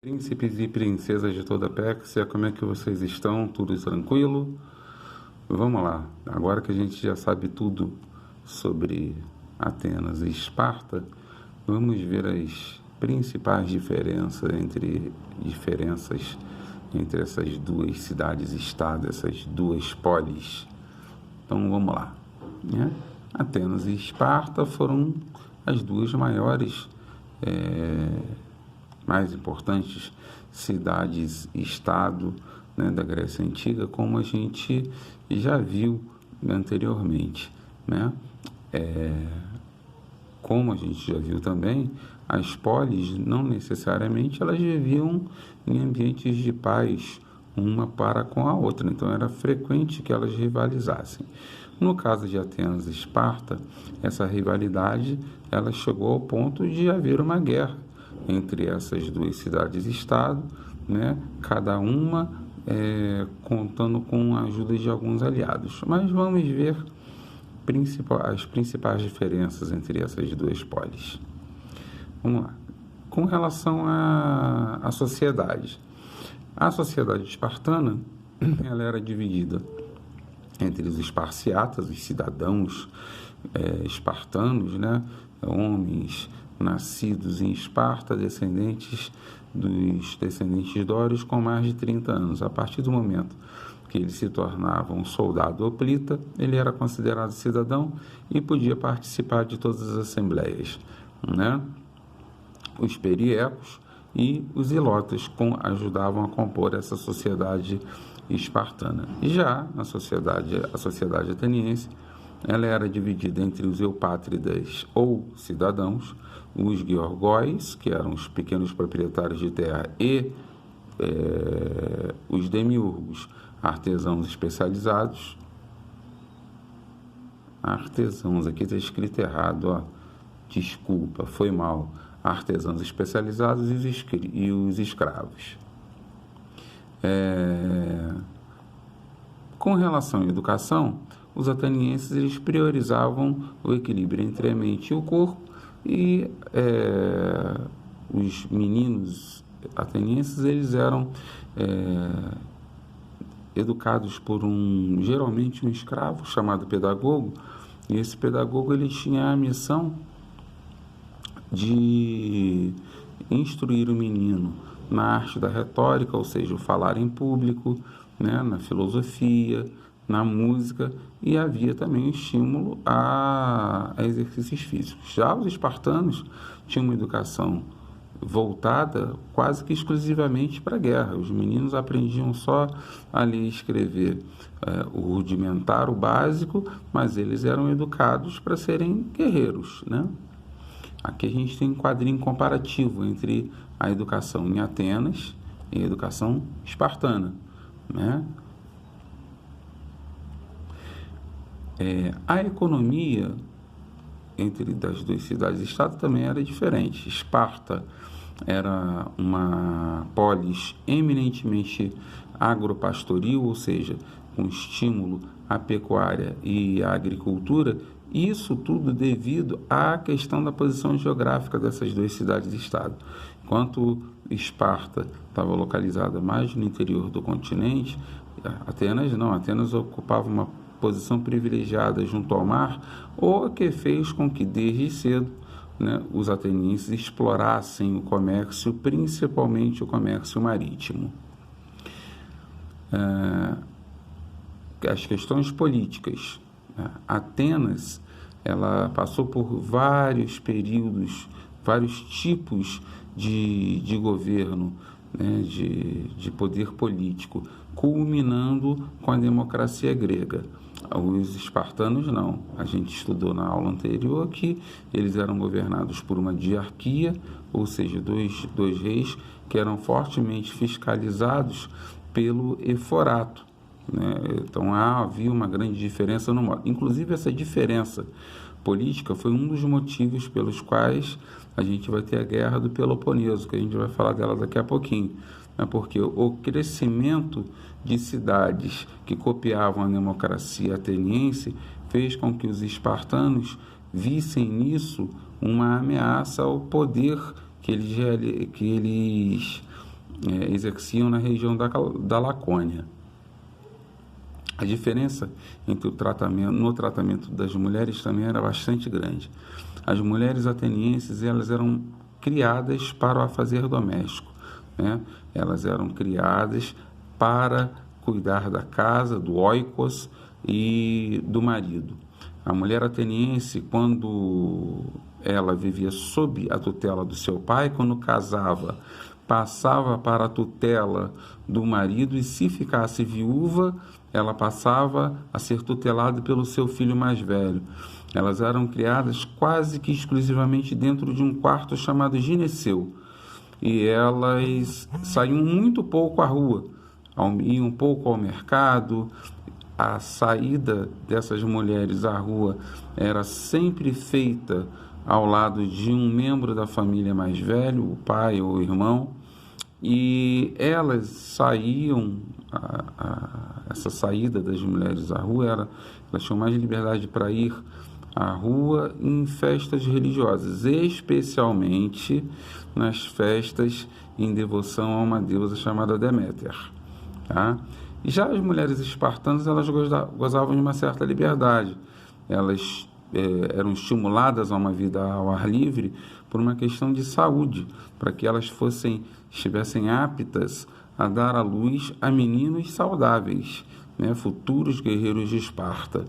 Príncipes e princesas de toda a Pérsia, como é que vocês estão? Tudo tranquilo? Vamos lá, agora que a gente já sabe tudo sobre Atenas e Esparta, vamos ver as principais diferenças entre essas duas cidades-estado, essas duas polis. Então vamos lá, né? Atenas e Esparta foram as duas maiores mais importantes cidades-estado, né, da Grécia Antiga, como a gente já viu anteriormente, né? Como a gente já viu também, as polis não necessariamente elas viviam em ambientes de paz uma para com a outra, então era frequente que elas rivalizassem. No caso de Atenas e Esparta, essa rivalidade ela chegou ao ponto de haver uma guerra entre essas duas cidades-estado, né? Cada uma contando com a ajuda de alguns aliados. Mas vamos ver as principais diferenças entre essas duas polis. Vamos lá. Com relação à sociedade. A sociedade espartana ela era dividida entre os esparciatas, os cidadãos espartanos, né? Homens nascidos em Esparta, descendentes dos descendentes dórios com mais de 30 anos. A partir do momento que ele se tornava um soldado hoplita, ele era considerado cidadão e podia participar de todas as assembleias, né? Os periecos e os ilotas ajudavam a compor essa sociedade espartana. Já a sociedade ateniense, ela era dividida entre os eupátridas ou cidadãos, os georgóis, que eram os pequenos proprietários de terra, e os demiurgos, artesãos especializados. Artesãos, aqui está escrito errado, ó. Desculpa, foi mal. Artesãos especializados e os escravos. Com relação à educação, os atenienses eles priorizavam o equilíbrio entre a mente e o corpo, e os meninos atenienses eles eram educados por geralmente um escravo chamado pedagogo, e esse pedagogo ele tinha a missão de instruir o menino na arte da retórica, ou seja, o falar em público, né, na filosofia, na música, e havia também um estímulo a exercícios físicos. Já os espartanos tinham uma educação voltada quase que exclusivamente para a guerra. Os meninos aprendiam só a ler e escrever o rudimentar, o básico, mas eles eram educados para serem guerreiros, né? Aqui a gente tem um quadrinho comparativo entre a educação em Atenas e a educação espartana, né? A economia das duas cidades-estado também era diferente. Esparta era uma polis eminentemente agropastoril, ou seja, com estímulo à pecuária e à agricultura, isso tudo devido à questão da posição geográfica dessas duas cidades-estado. Enquanto Esparta estava localizada mais no interior do continente, Atenas ocupava uma posição privilegiada junto ao mar, o que fez com que desde cedo, né, os atenienses explorassem o comércio, principalmente o comércio marítimo. As questões políticas. Atenas ela passou por vários períodos, vários tipos de governo, né, de poder político, culminando com a democracia grega. Os espartanos não. A gente estudou na aula anterior que eles eram governados por uma diarquia, ou seja, dois reis que eram fortemente fiscalizados pelo eforato, né? Então havia uma grande diferença no modo. Inclusive essa diferença política foi um dos motivos pelos quais a gente vai ter a Guerra do Peloponeso, que a gente vai falar dela daqui a pouquinho, né? Porque o crescimento de cidades que copiavam a democracia ateniense fez com que os espartanos vissem nisso uma ameaça ao poder que eles exerciam na região da Lacônia. A diferença entre no tratamento das mulheres também era bastante grande. As mulheres atenienses, elas eram criadas para o afazer doméstico, né? Elas eram criadas para cuidar da casa, do oikos e do marido. A mulher ateniense, quando ela vivia sob a tutela do seu pai, quando casava, passava para a tutela do marido, e se ficasse viúva, ela passava a ser tutelada pelo seu filho mais velho. Elas eram criadas quase que exclusivamente dentro de um quarto chamado gineceu, e elas saíam muito pouco à rua, iam pouco ao mercado. A saída dessas mulheres à rua era sempre feita ao lado de um membro da família mais velho, o pai ou o irmão, e elas saíam, essa saída das mulheres à rua, elas tinham mais liberdade para ir à rua em festas religiosas, especialmente nas festas em devoção a uma deusa chamada Deméter, tá? E já as mulheres espartanas, elas gozavam de uma certa liberdade. Elas eram estimuladas a uma vida ao ar livre por uma questão de saúde, para que elas estivessem aptas a dar à luz a meninos saudáveis, né, futuros guerreiros de Esparta.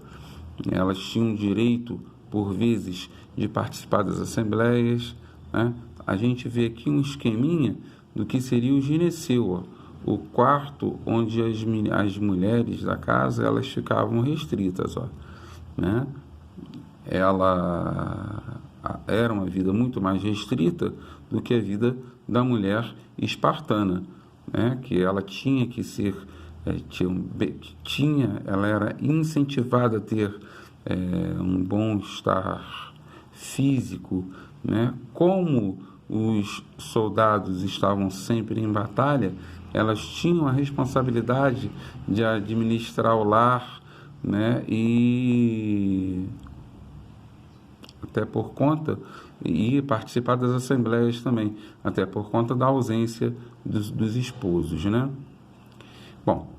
Elas tinham direito, por vezes, de participar das assembleias, né? A gente vê aqui um esqueminha do que seria o gineceu, o quarto onde as mulheres da casa, elas ficavam restritas, né? Ela era uma vida muito mais restrita do que a vida da mulher espartana, né? Que ela tinha que ser, ela era incentivada a ter um bom estar físico, né? Como os soldados estavam sempre em batalha, elas tinham a responsabilidade de administrar o lar, né? E até por conta, e participar das assembleias também, até por conta da ausência dos esposos, né? Bom,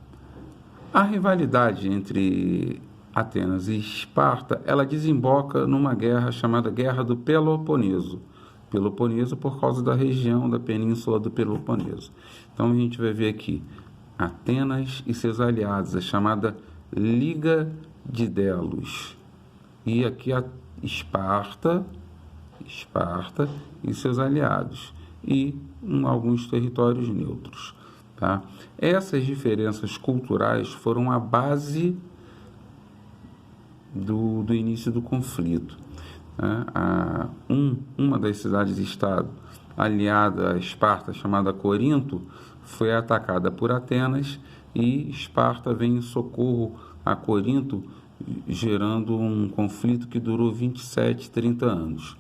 a rivalidade entre Atenas e Esparta, ela desemboca numa guerra chamada Guerra do Peloponeso. Peloponeso por causa da região da península do Peloponeso. Então a gente vai ver aqui Atenas e seus aliados, a chamada Liga de Delos. E aqui a Esparta e seus aliados, e alguns territórios neutros, tá? Essas diferenças culturais foram a base do início do conflito, né? Uma das cidades-estado aliada a Esparta, chamada Corinto, foi atacada por Atenas, e Esparta vem em socorro a Corinto, gerando um conflito que durou 27, 30 anos.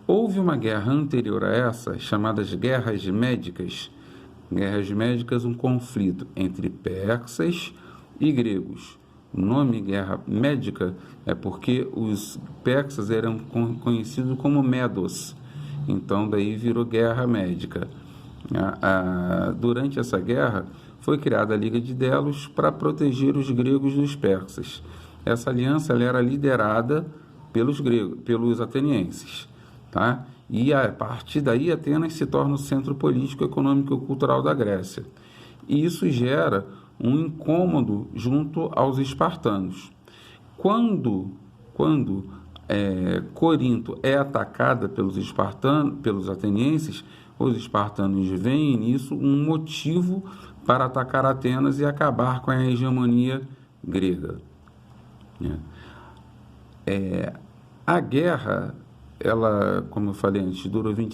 Houve uma guerra anterior a essa, chamadas Guerras Médicas. Guerras Médicas, um conflito entre persas e gregos. O nome Guerra Médica é porque os persas eram conhecidos como Medos, então daí virou Guerra Médica. Durante essa guerra foi criada a Liga de Delos para proteger os gregos dos persas. Essa aliança ela era liderada pelos atenienses, tá? E a partir daí Atenas se torna o centro político, econômico e cultural da Grécia. E isso gera um incômodo junto aos espartanos. Quando Corinto é atacada pelos atenienses, os espartanos veem nisso um motivo para atacar Atenas e acabar com a hegemonia grega. A guerra, ela, como eu falei antes, durou 27